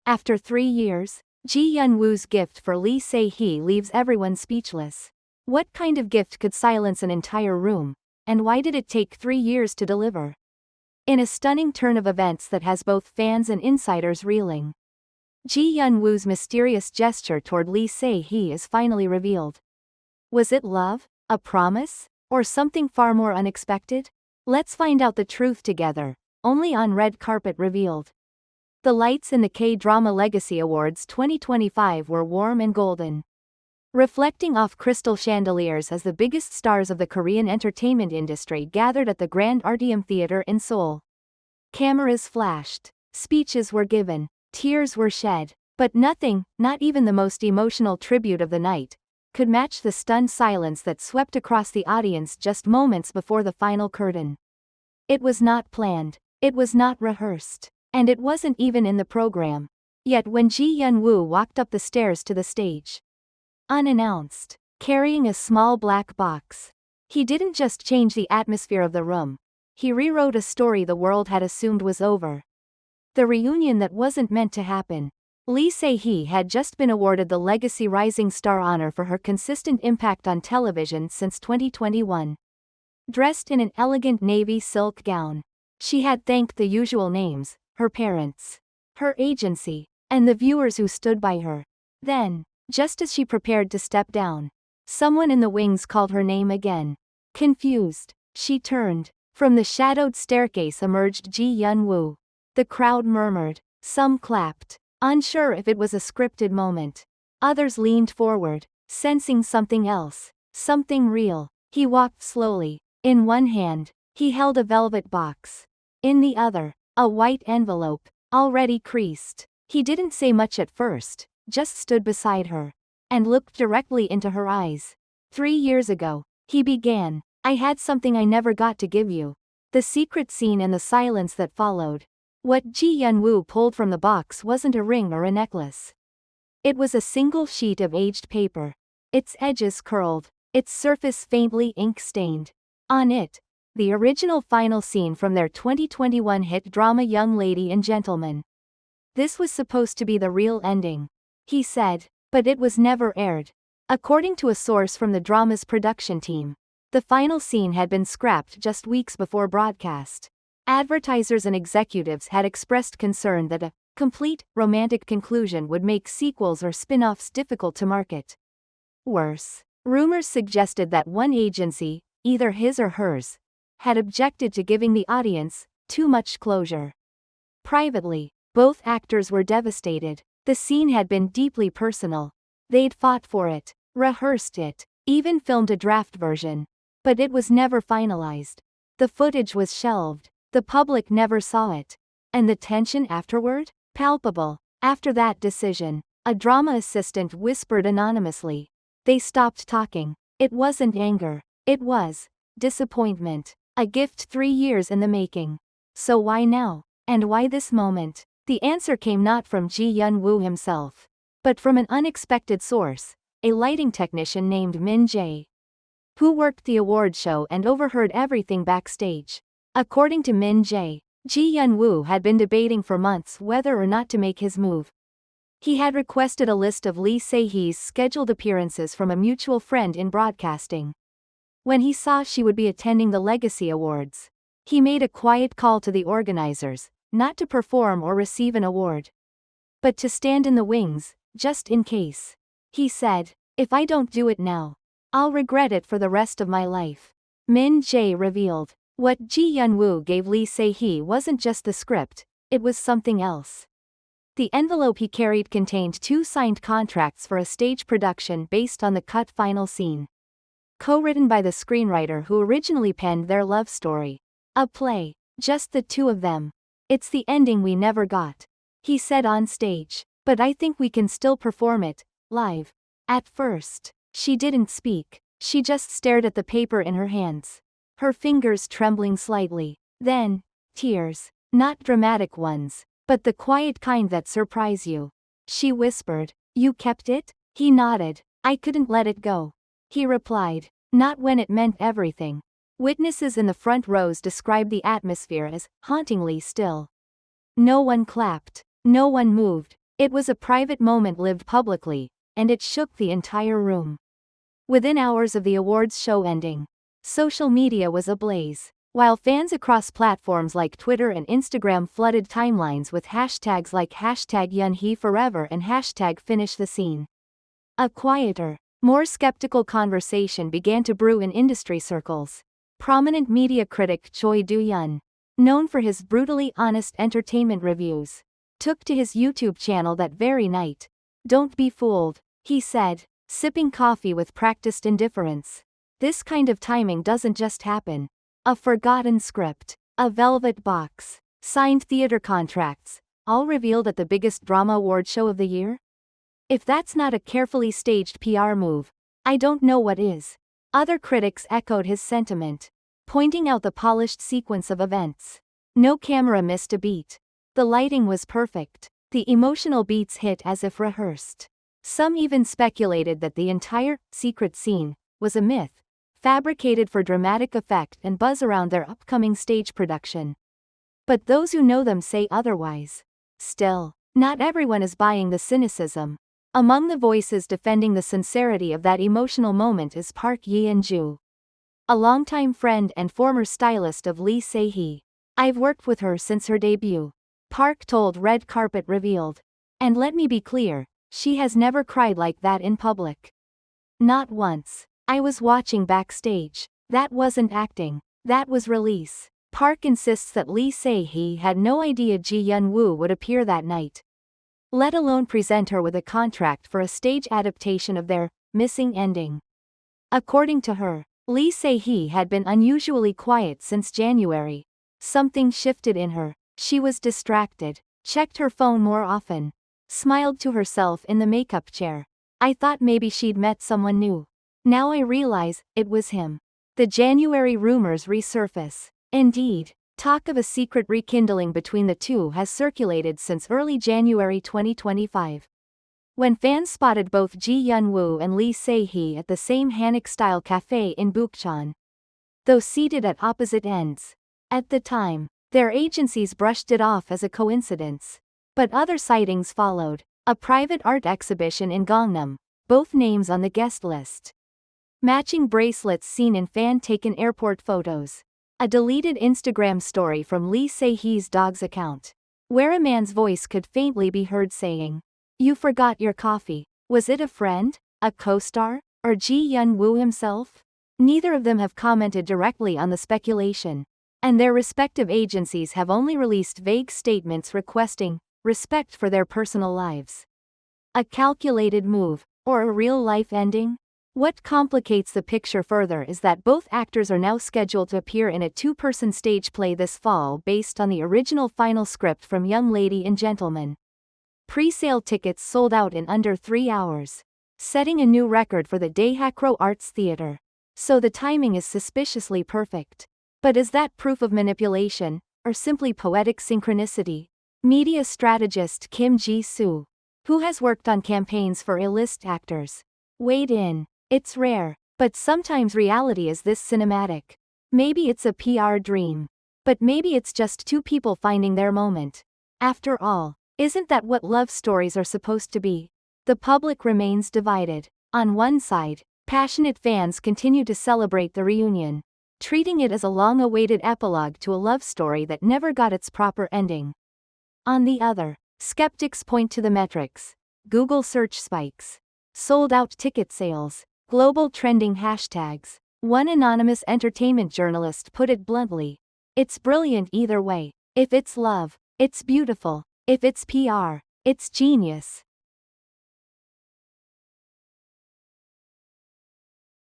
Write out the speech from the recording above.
After 3 years, Ji Hyun-woo's gift for Lee Se-hee leaves everyone speechless. What kind of gift could silence an entire room, and why did it take 3 years to deliver? In a stunning turn of events that has both fans and insiders reeling, Ji Hyun-woo's mysterious gesture toward Lee Se-hee is finally revealed. Was it love, a promise, or something far more unexpected? Let's find out the truth together, only on Red Carpet Revealed. The lights in the K-Drama Legacy Awards 2025 were warm and golden, reflecting off crystal chandeliers as the biggest stars of the Korean entertainment industry gathered at the Grand Artium Theater in Seoul. Cameras flashed, speeches were given, tears were shed, but nothing, not even the most emotional tribute of the night, could match the stunned silence that swept across the audience just moments before the final curtain. It was not planned, it was not rehearsed, and it wasn't even in the program. Yet when Ji Hyun-woo walked up the stairs to the stage, unannounced, carrying a small black box, he didn't just change the atmosphere of the room, he rewrote a story the world had assumed was over. The reunion that wasn't meant to happen. Lee Se-hee had just been awarded the Legacy Rising Star honor for her consistent impact on television since 2021. Dressed in an elegant navy silk gown, she had thanked the usual names, her parents, her agency, and the viewers who stood by her. Then, just as she prepared to step down, someone in the wings called her name again. Confused, she turned. From the shadowed staircase emerged Ji Hyun-woo. The crowd murmured, some clapped, unsure if it was a scripted moment. Others leaned forward, sensing something else, something real. He walked slowly. In one hand, he held a velvet box. In the other, a white envelope, already creased. He didn't say much at first, just stood beside her, and looked directly into her eyes. 3 years ago, he began, I had something I never got to give you. The secret scene and the silence that followed. What Ji Hyun-woo pulled from the box wasn't a ring or a necklace. It was a single sheet of aged paper. Its edges curled, its surface faintly ink-stained. On it, the original final scene from their 2021 hit drama Young Lady and Gentleman. This was supposed to be the real ending, he said, but it was never aired. According to a source from the drama's production team, the final scene had been scrapped just weeks before broadcast. Advertisers and executives had expressed concern that a complete, romantic conclusion would make sequels or spin-offs difficult to market. Worse, rumors suggested that one agency, either his or hers, had objected to giving the audience too much closure. Privately, both actors were devastated. The scene had been deeply personal. They'd fought for it, rehearsed it, even filmed a draft version. But it was never finalized. The footage was shelved. The public never saw it. And the tension afterward? Palpable. After that decision, a drama assistant whispered anonymously. They stopped talking. It wasn't anger. It was disappointment. A gift 3 years in the making. So why now? And why this moment? The answer came not from Ji Hyun-woo himself, but from an unexpected source, a lighting technician named Min Jae, who worked the award show and overheard everything backstage. According to Min Jae, Ji Hyun-woo had been debating for months whether or not to make his move. He had requested a list of Lee Se-hee's scheduled appearances from a mutual friend in broadcasting. When he saw she would be attending the Legacy Awards, he made a quiet call to the organizers, not to perform or receive an award, but to stand in the wings, just in case. He said, if I don't do it now, I'll regret it for the rest of my life. Min Jae revealed, what Ji Hyun-woo gave Lee Se-hee wasn't just the script, it was something else. The envelope he carried contained 2 signed contracts for a stage production based on the cut final scene, co-written by the screenwriter who originally penned their love story. A play, just the 2 of them. It's the ending we never got, he said on stage, but I think we can still perform it, live. At first, she didn't speak, she just stared at the paper in her hands, her fingers trembling slightly. Then, tears, not dramatic ones, but the quiet kind that surprise you. She whispered, you kept it? He nodded, I couldn't let it go. He replied, not when it meant everything. Witnesses in the front rows described the atmosphere as hauntingly still. No one clapped, no one moved, It was a private moment lived publicly, and it shook the entire room. Within hours of the awards show ending, social media was ablaze, while fans across platforms like Twitter and Instagram flooded timelines with hashtags like #YunHeForever and #FinishTheScene. A quieter, more skeptical conversation began to brew in industry circles. Prominent media critic Choi Do-yeon, known for his brutally honest entertainment reviews, took to his YouTube channel that very night. "Don't be fooled," he said, sipping coffee with practiced indifference. "This kind of timing doesn't just happen. A forgotten script, a velvet box, signed theater contracts, all revealed at the biggest drama award show of the year? If that's not a carefully staged PR move, I don't know what is." Other critics echoed his sentiment, pointing out the polished sequence of events. No camera missed a beat. The lighting was perfect. The emotional beats hit as if rehearsed. Some even speculated that the entire secret scene was a myth, fabricated for dramatic effect and buzz around their upcoming stage production. But those who know them say otherwise. Still, not everyone is buying the cynicism. Among the voices defending the sincerity of that emotional moment is Park Yeon-ju, a longtime friend and former stylist of Lee Se-hee. "I've worked with her since her debut," Park told Red Carpet Revealed. "And let me be clear, she has never cried like that in public. Not once. I was watching backstage. That wasn't acting. That was release." Park insists that Lee Se-hee had no idea Ji Yeon-woo would appear that night, let alone present her with a contract for a stage adaptation of their missing ending. According to her, Lee Se-hee had been unusually quiet since January. Something shifted in her. She was distracted, checked her phone more often, smiled to herself in the makeup chair. "I thought maybe she'd met someone new. Now I realize it was him." The January rumors resurface. Indeed, talk of a secret rekindling between the two has circulated since early January 2025. When fans spotted both Ji Yeon-woo and Lee Se-hee at the same Hanok-style cafe in Bukchon, though seated at opposite ends. At the time, their agencies brushed it off as a coincidence. But other sightings followed. A private art exhibition in Gangnam, both names on the guest list. Matching bracelets seen in fan-taken airport photos. A deleted Instagram story from Lee Se-hee's dog's account, where a man's voice could faintly be heard saying, "You forgot your coffee." Was it a friend, a co-star, or Ji Yeon-woo himself? Neither of them have commented directly on the speculation, and their respective agencies have only released vague statements requesting respect for their personal lives. A calculated move, or a real-life ending? What complicates the picture further is that both actors are now scheduled to appear in a two-person stage play this fall based on the original final script from Young Lady and Gentleman. Pre-sale tickets sold out in under 3 hours, setting a new record for the Daehakro Arts Theater. So the timing is suspiciously perfect. But is that proof of manipulation, or simply poetic synchronicity? Media strategist Kim Ji-soo, who has worked on campaigns for A-list actors, weighed in. "It's rare, but sometimes reality is this cinematic. Maybe it's a PR dream. But maybe it's just two people finding their moment. After all, isn't that what love stories are supposed to be?" The public remains divided. On one side, passionate fans continue to celebrate the reunion, treating it as a long-awaited epilogue to a love story that never got its proper ending. On the other, skeptics point to the metrics: Google search spikes, sold-out ticket sales, global trending hashtags. One anonymous entertainment journalist put it bluntly: "It's brilliant either way. If it's love, it's beautiful. If it's PR, it's genius."